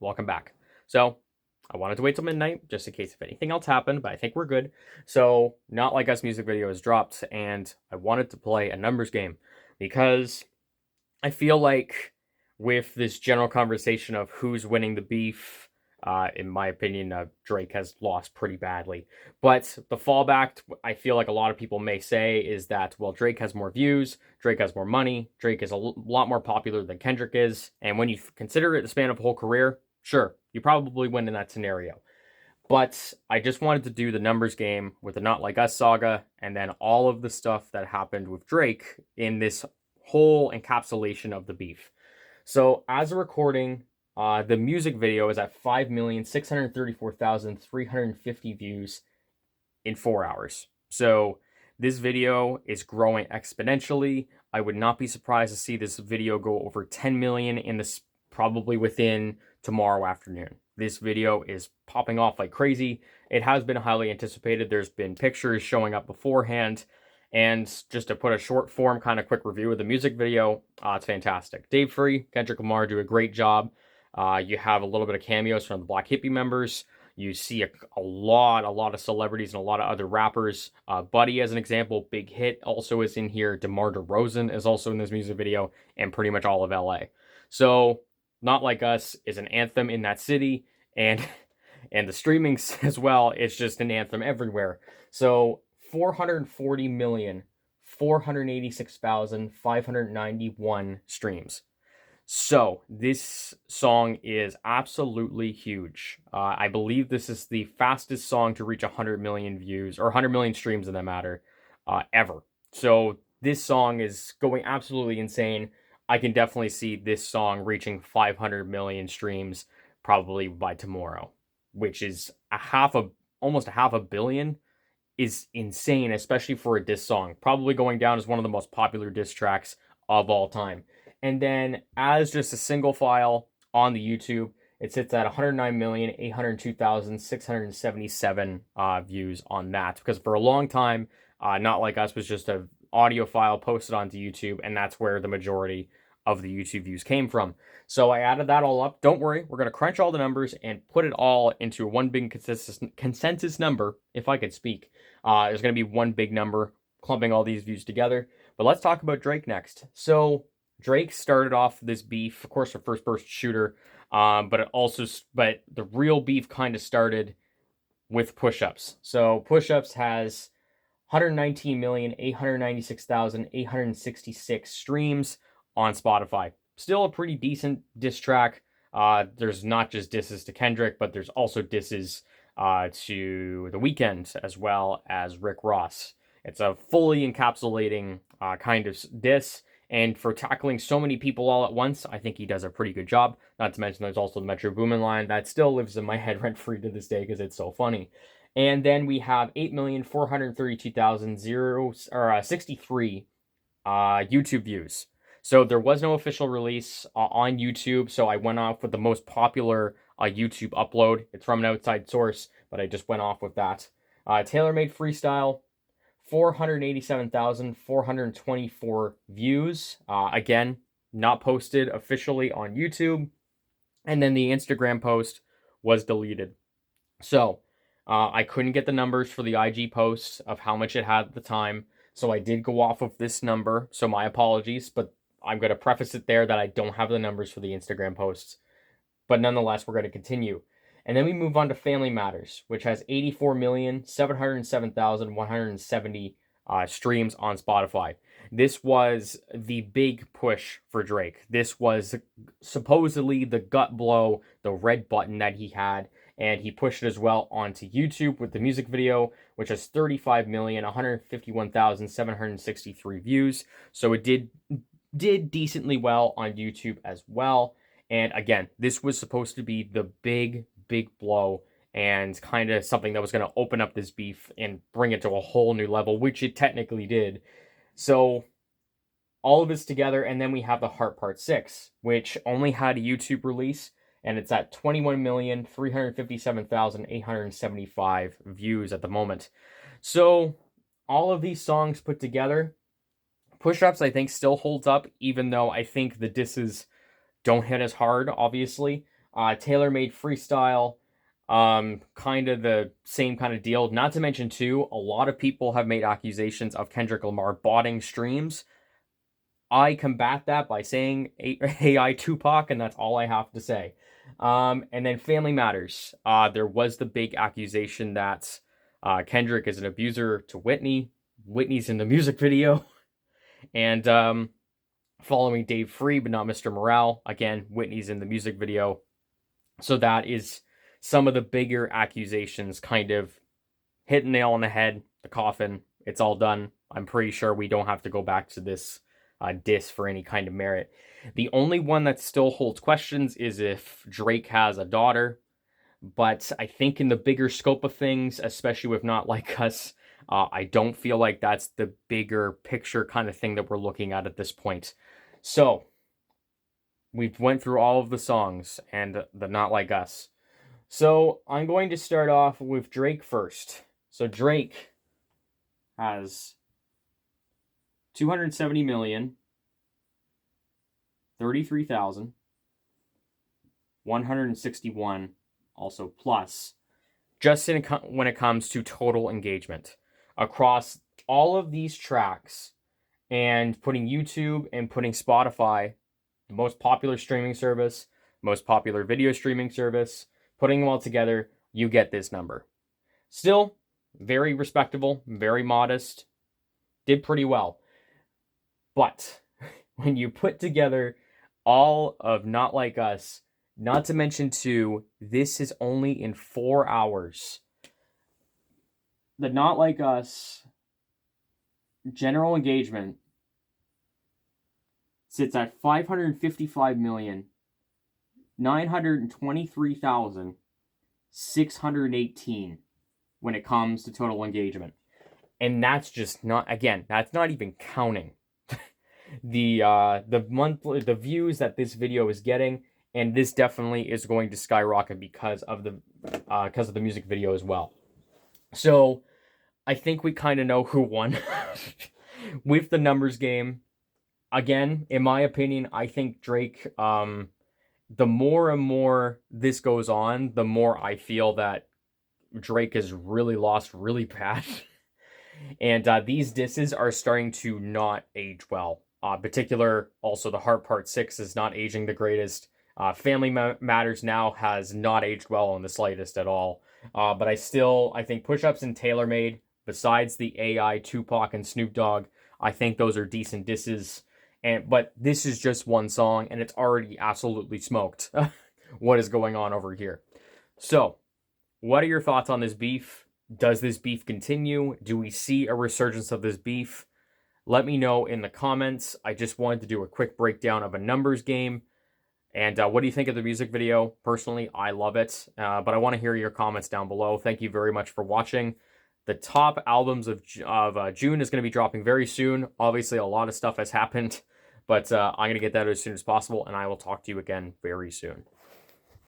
welcome back. So, I wanted to wait till midnight just in case if anything else happened, but I think we're good. So, Not Like Us music video is dropped, and I wanted to play a numbers game because I feel like with this general conversation of who's winning the beef, in my opinion, Drake has lost pretty badly. But the fallback, I feel like a lot of people may say, is that, well, Drake has more views, Drake has more money, Drake is a lot more popular than Kendrick is. And when you consider it the span of a whole career, sure, you probably win in that scenario. But I just wanted to do the numbers game with the Not Like Us saga and then all of the stuff that happened with Drake in this whole encapsulation of the beef. So, as a recording, the music video is at 5,634,350 views in 4 hours. So, this video is growing exponentially. I would not be surprised to see this video go over 10 million in this probably within tomorrow afternoon. This video is popping off like crazy. It has been highly anticipated. There's been pictures showing up beforehand. And just to put a short form kind of quick review of the music video, it's fantastic. Dave Free, Kendrick Lamar do a great job. You have a little bit of cameos from the Black Hippie members. You see a lot of celebrities and a lot of other rappers. Buddy, as an example, Big Hit also is in here. DeMar DeRozan is also in this music video, and pretty much all of LA. So, Not Like Us is an anthem in that city, and and the streamings as well. It's just an anthem everywhere. So 440,486,591 streams. So this song is absolutely huge. I believe this is the fastest song to reach 100 million views or 100 million streams in that matter ever. So this song is going absolutely insane. I can definitely see this song reaching 500 million streams probably by tomorrow, which is almost a half a billion is insane, especially for a diss song. Probably going down as one of the most popular diss tracks of all time. And then as just a single file on the YouTube, it sits at 109,802,677 views on that. Because for a long time, Not Like Us was just a audio file posted onto YouTube, and that's where the majority of the YouTube views came from. So I added that all up. Don't worry, we're going to crunch all the numbers and put it all into one big consensus number, if I could speak. There's going to be one big number clumping all these views together. But let's talk about Drake next. So Drake started off this beef, of course, a first-person shooter, but the real beef kind of started with push-ups. So push-ups has 119,896,866 streams on Spotify. Still a pretty decent diss track. There's not just disses to Kendrick, but there's also disses to The Weeknd as well as Rick Ross. It's a fully encapsulating kind of diss, and for tackling so many people all at once, I think he does a pretty good job. Not to mention there's also the Metro Boomin line that still lives in my head rent-free to this day because it's so funny. And then we have 8,432,063 YouTube views. So there was no official release on YouTube, so I went off with the most popular YouTube upload. It's from an outside source, but I just went off with that. TaylorMade Freestyle, 487,424 views. Again, not posted officially on YouTube. And then the Instagram post was deleted. So I couldn't get the numbers for the IG post of how much it had at the time. So I did go off of this number. So my apologies, but I'm going to preface it there that I don't have the numbers for the Instagram posts. But nonetheless, we're going to continue. And then we move on to Family Matters, which has 84,707,170 streams on Spotify. This was the big push for Drake. This was supposedly the gut blow, the red button that he had. And he pushed it as well onto YouTube with the music video, which has 35,151,763 views. So it did decently well on YouTube as well. And again, this was supposed to be the big blow and kind of something that was going to open up this beef and bring it to a whole new level, which it technically did. So all of this together, and then we have the Heart Part 6, which only had a YouTube release, and it's at 21,357,875 views at the moment. So all of these songs put together, Push-Ups, I think, still holds up, even though I think the disses don't hit as hard, obviously. TaylorMade Freestyle, kind of the same kind of deal. Not to mention, too, a lot of people have made accusations of Kendrick Lamar botting streams. I combat that by saying AI Tupac, and that's all I have to say. And then Family Matters. There was the big accusation that Kendrick is an abuser to Whitney. Whitney's in the music video. And following Dave Free, but not Mr. Morale. Again, Whitney's in the music video. So that is some of the bigger accusations kind of hit the nail on the head, the coffin. It's all done. I'm pretty sure we don't have to go back to this diss for any kind of merit. The only one that still holds questions is if Drake has a daughter. But I think in the bigger scope of things, especially with Not Like Us, I don't feel like that's the bigger picture kind of thing that we're looking at this point. So, we've went through all of the songs and the Not Like Us. So, I'm going to start off with Drake first. So, Drake has 270 million, 33,000, 161 also plus, just when it comes to total engagement across all of these tracks, and putting YouTube and putting Spotify, the most popular streaming service, most popular video streaming service, putting them all together, you get this number. Still, very respectable, very modest, did pretty well. But when you put together all of Not Like Us, not to mention, too, this is only in 4 hours. The Not Like Us general engagement sits at 555,923,618 when it comes to total engagement. And that's just not, again, that's not even counting the views that this video is getting, and this definitely is going to skyrocket because of the music video as well. So I think we kind of know who won with the numbers game. Again, in my opinion, I think Drake, the more and more this goes on, the more I feel that Drake has really lost really bad. And these disses are starting to not age well. Particular, also the Heart Part 6 is not aging the greatest. Family Matters now has not aged well in the slightest at all. But I think Push-Ups and TaylorMade, besides the AI, Tupac, and Snoop Dogg, I think those are decent disses. But this is just one song, and it's already absolutely smoked what is going on over here. So, what are your thoughts on this beef? Does this beef continue? Do we see a resurgence of this beef? Let me know in the comments. I just wanted to do a quick breakdown of a numbers game. And what do you think of the music video? Personally, I love it. But I want to hear your comments down below. Thank you very much for watching. The top albums of June is going to be dropping very soon. Obviously, a lot of stuff has happened. But I'm going to get that as soon as possible. And I will talk to you again very soon.